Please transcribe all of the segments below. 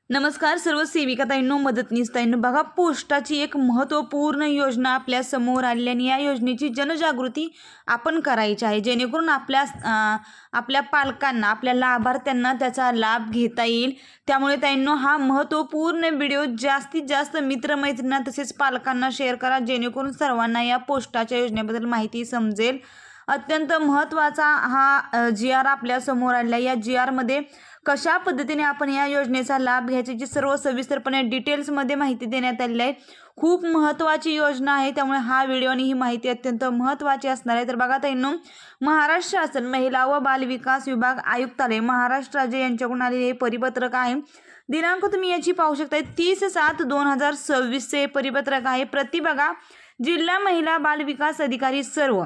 नमस्कार सर्व सेविका ताईंनो, मदतनीस ताईंनो. बघा, पोस्टाची एक महत्त्वपूर्ण योजना आपल्या समोर आली आणि या योजनेची जनजागृती आपण करायची आहे, जेणेकरून आपल्या पालकांना, आपल्या लाभार्थ्यांना त्याचा लाभ घेता येईल. त्यामुळे ताईंनो, हा महत्त्वपूर्ण व्हिडिओ जास्तीत जास्त मित्रमैत्रिणींना तसेच पालकांना शेअर करा, जेणेकरून सर्वांना या पोस्टाच्या योजनेबद्दल माहिती समजेल. अत्यंत महत्त्वाचा हा GR आपल्या समोर आलेला. या GR मध्ये कशा पद्धतीने आपण या योजनेचा लाभ घ्यायचा याची सर्व सविस्तरपणे डिटेल्समध्ये माहिती देण्यात आलेली आहे. खूप महत्त्वाची योजना आहे, त्यामुळे हा व्हिडिओ आणि ही माहिती अत्यंत महत्त्वाची असणार आहे. तर बघा ताईंनो, महाराष्ट्र शासन महिला व बाल विकास विभाग आयुक्तालय महाराष्ट्र राज्य यांच्याकडून आलेले हे परिपत्रक आहे. दिनांक तुम्ही याची पाहू शकता, 30/7/2026 चे परिपत्रक आहे. प्रति बघा, जिल्हा महिला बाल विकास अधिकारी सर्व.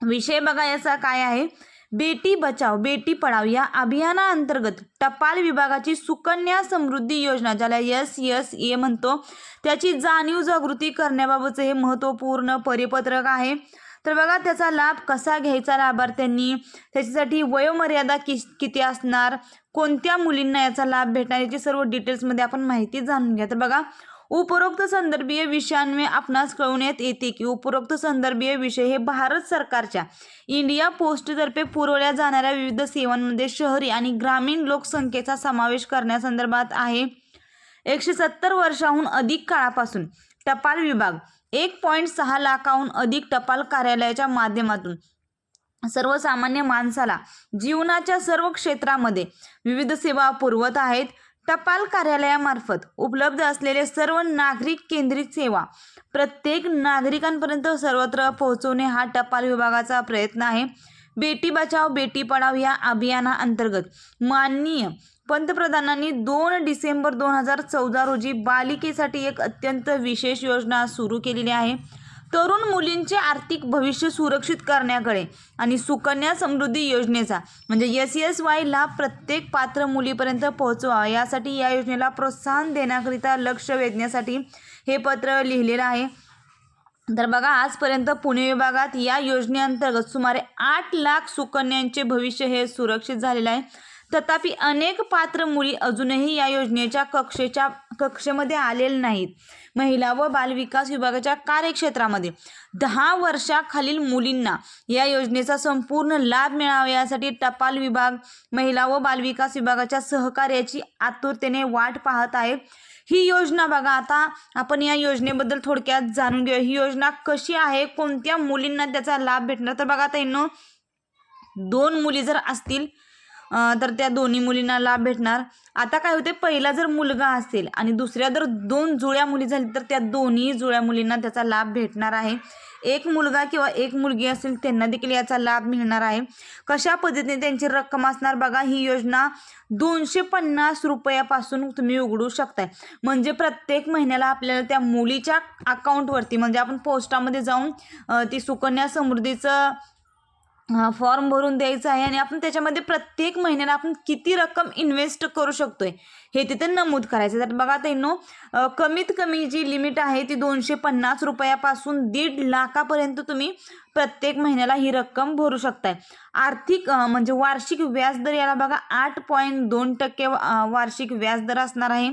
विषय बघा याचा काय आहे, बेटी बचाव बेटी पढाव या अभियानाअंतर्गत टपाल विभागाची सुकन्या समृद्धी योजना, ज्याला SSA म्हणतो, त्याची जाणीव जागृती करण्याबाबतचे हे महत्त्वपूर्ण परिपत्रक आहे. तर बघा, त्याचा लाभ कसा घ्यायचा लाभार्थ्यांनी, त्याच्यासाठी वयोमर्यादा किती असणार, कोणत्या मुलींना याचा लाभ भेटणार, याची सर्व डिटेल्समध्ये आपण माहिती जाणून घ्या. तर बघा, उपरोक्त संदर्भीय विषयांमुळे आपणास कळवण्यात येते की उपरोक्त संदर्भीय विषय हे भारत सरकारच्या इंडिया पोस्टतर्फे पुरवल्या जाणाऱ्या विविध सेवांमध्ये शहरी आणि ग्रामीण लोकसंख्येचा समावेश करण्यासंदर्भात आहे. 170 वर्षांहून अधिक काळापासून टपाल विभाग 1.6 लाखाहून अधिक टपाल कार्यालयाच्या माध्यमातून सर्वसामान्य माणसाला जीवनाच्या सर्व क्षेत्रामध्ये विविध सेवा पुरवत आहेत. टपाल कार्यालयामार्फत उपलब्ध असलेले सर्व नागरिक केंद्रित सेवा प्रत्येक नागरिकांपर्यंत सर्वत्र पोहोचवणे हा टपाल विभागाचा प्रयत्न आहे. बेटी बचाव बेटी पढाव या अभियानाअंतर्गत माननीय पंतप्रधानांनी 2 डिसेंबर 2014 रोजी बालिकेसाठी एक अत्यंत विशेष योजना सुरू केलेली आहे. तरुण मुलींचे आर्थिक भविष्य सुरक्षित करण्याकडे आणि सुकन्या समृद्धी योजनेचा म्हणजे SSY लाभ प्रत्येक पात्र मुलीपर्यंत पोहोचवा यासाठी या योजनेला प्रोत्साहन देण्याकरिता लक्ष वेधण्यासाठी हे पत्र लिहिलेलं आहे. तर बघा, आजपर्यंत पुणे विभागात या योजनेअंतर्गत सुमारे 8 लाख सुकन्यांचे भविष्य हे सुरक्षित झालेले आहे. तथापि अनेक पात्र मुली अजूनही या योजनेच्या कक्षेमध्ये आलेल्या नाहीत. महिला व बालविकास विभागाच्या कार्यक्षेत्रामध्ये 10 वर्षाखालील मुलींना या योजनेचा संपूर्ण लाभ मिळावा यासाठी टपाल विभाग महिला व बालविकास विभागाच्या सहकार्याची आतुरतेने वाट पाहत आहे. ही योजना बघा, आता आपण या योजनेबद्दल थोडक्यात जाणून घेऊया. ही योजना कशी आहे, कोणत्या मुलींना त्याचा लाभ भेटणार. तर बघा ताईंनो, 2 मुली जर असतील तर त्या दोन्ही मुलींना लाभ भेटणार. आता काय होते, पहिला जर मुलगा असेल आणि दुसऱ्या जर 2 जुळ्या मुली झाली तर त्या दोन्ही जुळ्या मुलींना त्याचा लाभ भेटणार आहे. एक मुलगा किंवा एक मुलगी असेल त्यांना देखील याचा लाभ मिळणार आहे. कशा पद्धतीने त्यांची रक्कम असणार बघा, ही योजना 250 रुपयापासून तुम्ही उघडू शकताय. म्हणजे प्रत्येक महिन्याला आपल्याला त्या मुलीच्या अकाउंटवरती, म्हणजे आपण पोस्टामध्ये जाऊन ती सुकन्या समृद्धीचं फॉर्म भरून द्यायचा आहे आणि आपण त्याच्यामध्ये प्रत्येक महिन्याला आपण किती रक्कम इन्व्हेस्ट करू शकतोय हे तिथे नमूद करायचं. तर बघा ताईंनो, कमीत कमी जी लिमिट आहे ती 250 रुपयापासून 1.5 लाखापर्यंत तुम्ही प्रत्येक महिन्याला ही रक्कम भरू शकताय. आर्थिक म्हणजे वार्षिक व्याजदर याला बघा 8.2% वार्षिक व्याजदर असणार आहे.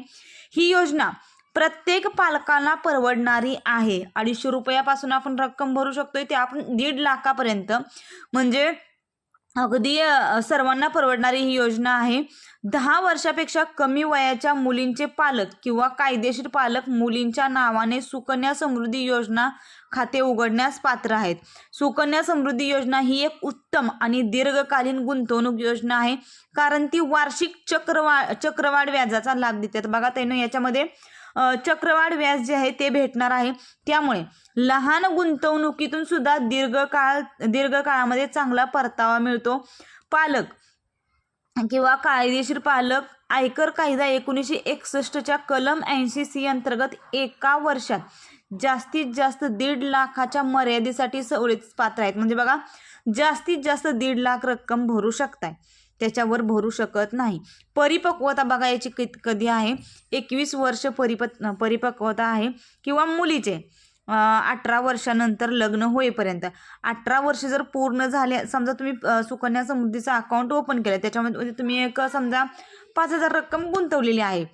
ही योजना प्रत्येक पालकांना परवडणारी आहे. 250 रुपयापासून आपण रक्कम भरू शकतोय, ते आपण 1.5 लाखापर्यंत, म्हणजे अगदी सर्वांना परवडणारी ही योजना आहे. 10 वर्षापेक्षा कमी वयाच्या मुलींचे पालक किंवा कायदेशीर पालक मुलींच्या नावाने सुकन्या समृद्धी योजना खाते उघडण्यास पात्र आहेत. सुकन्या समृद्धी योजना ही एक उत्तम आणि दीर्घकालीन गुंतवणूक योजना आहे, कारण ती वार्षिक चक्रवाढ व्याजाचा लाभ देते. बघा ताईंनो, याच्यामध्ये चक्रवाढ व्याज जे आहे ते भेटणार आहे. त्यामुळे लहान गुंतवणुकीतून सुद्धा दीर्घकाळामध्ये चांगला परतावा मिळतो. पालक किंवा कायदेशीर पालक आयकर कायदा 1961च्या कलम 80C अंतर्गत एका वर्षात जास्तीत जास्त 1.5 लाखाच्या मर्यादेसाठी सवलतीस पात्र आहेत. म्हणजे बघा, जास्तीत जास्त 1.5 लाख रक्कम भरू शकताय, त्याच्यावर भरू शकत नाही. परिपक्वता बघा याची कधी आहे, 21 वर्ष परिपक्वता आहे. किंवा मुलीचे 18 वर्षानंतर लग्न होईपर्यंत. 18 वर्ष जर पूर्ण झाले, समजा तुम्ही सुकन्या समृद्धीचं अकाउंट ओपन केलं, त्याच्यामध्ये तुम्ही एक समजा 5,000 रक्कम गुंतवलेली आहे,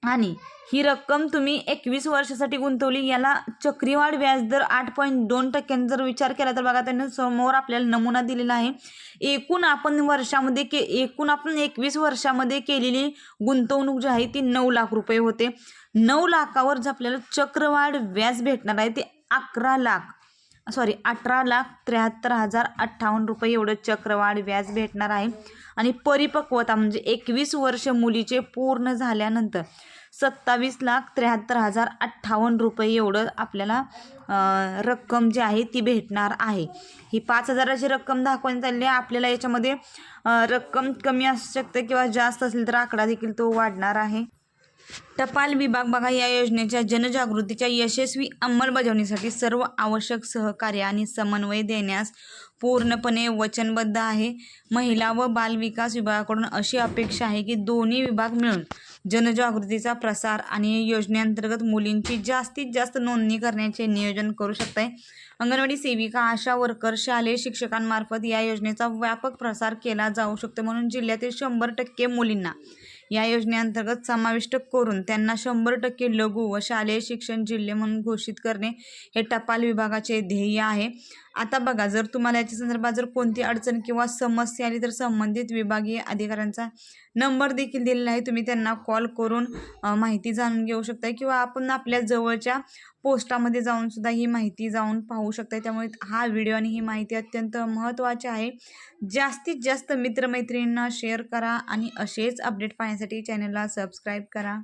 आणि ही रक्कम तुम्ही 21 वर्षासाठी गुंतवली, याला चक्रीवाढ व्याजदर 8.2% जर विचार केला तर बघा त्यांनी समोर आपल्याला नमुना दिलेला आहे. एकूण आपण 21 वर्षामध्ये केलेली गुंतवणूक जी आहे ती 9 लाख रुपये होते. 9 लाखावर जे आपल्याला चक्रवाढ व्याज भेटणार आहे ते 18,73,058 रुपये एवढं चक्रवाढ व्याज भेटणार आहे. आणि परिपक्वता म्हणजे 21 वर्ष मुलीचे पूर्ण झाल्यानंतर 27,73,058 रुपये एवढं आपल्याला रक्कम जी आहे ती भेटणार आहे. ही 5,000ची रक्कम दाखवण्यात आली आहे. आपल्याला याच्यामध्ये रक्कम कमी असू शकते किंवा जास्त असेल तर आकडा देखील तो वाढणार आहे. टपाल विभाग बघा या योजनेच्या जनजागृतीच्या यशस्वी अंमलबजावणीसाठी सर्व आवश्यक सहकार्य आणि समन्वय देण्यास पूर्णपणे वचनबद्ध आहे. महिला व बालविकास विभागाकडून अशी अपेक्षा आहे की दोन्ही विभाग मिळून जनजागृतीचा प्रसार आणि योजनेअंतर्गत मुलींची जास्तीत जास्त नोंदणी करण्याचे नियोजन करू शकते. अंगणवाडी सेविका, आशा वर्कर, शालेय शिक्षकांमार्फत या योजनेचा व्यापक प्रसार केला जाऊ शकतो. म्हणून जिल्ह्यातील 100% मुलींना या योजनेअंतर्गत समाविष्ट करून त्यांना 100% लघु व शालेय शिक्षण जिल्हे म्हणून घोषित करणे हे टपाल विभागाचे ध्येय आहे. आता बघा, जर तुम्हाला याच्या संदर्भात जर कोणती अडचण किंवा समस्या आली तर संबंधित विभागीय अधिकाऱ्यांचा नंबर देखील दिलेला आहे. तुम्ही त्यांना कॉल करून माहिती जाणून घेऊ शकता किंवा आपण आपल्या जवळच्या पोस्टामध्ये जाऊन सुद्धा ही माहिती जाऊन पाहू शकता. त्यामुळे हा व्हिडिओ आणि ही माहिती अत्यंत महत्त्वाची आहे. जास्तीत जास्त मित्रमैत्रिणींना शेअर करा आणि असेच अपडेट पाहण्यासाठी चॅनलला सबस्क्राईब करा.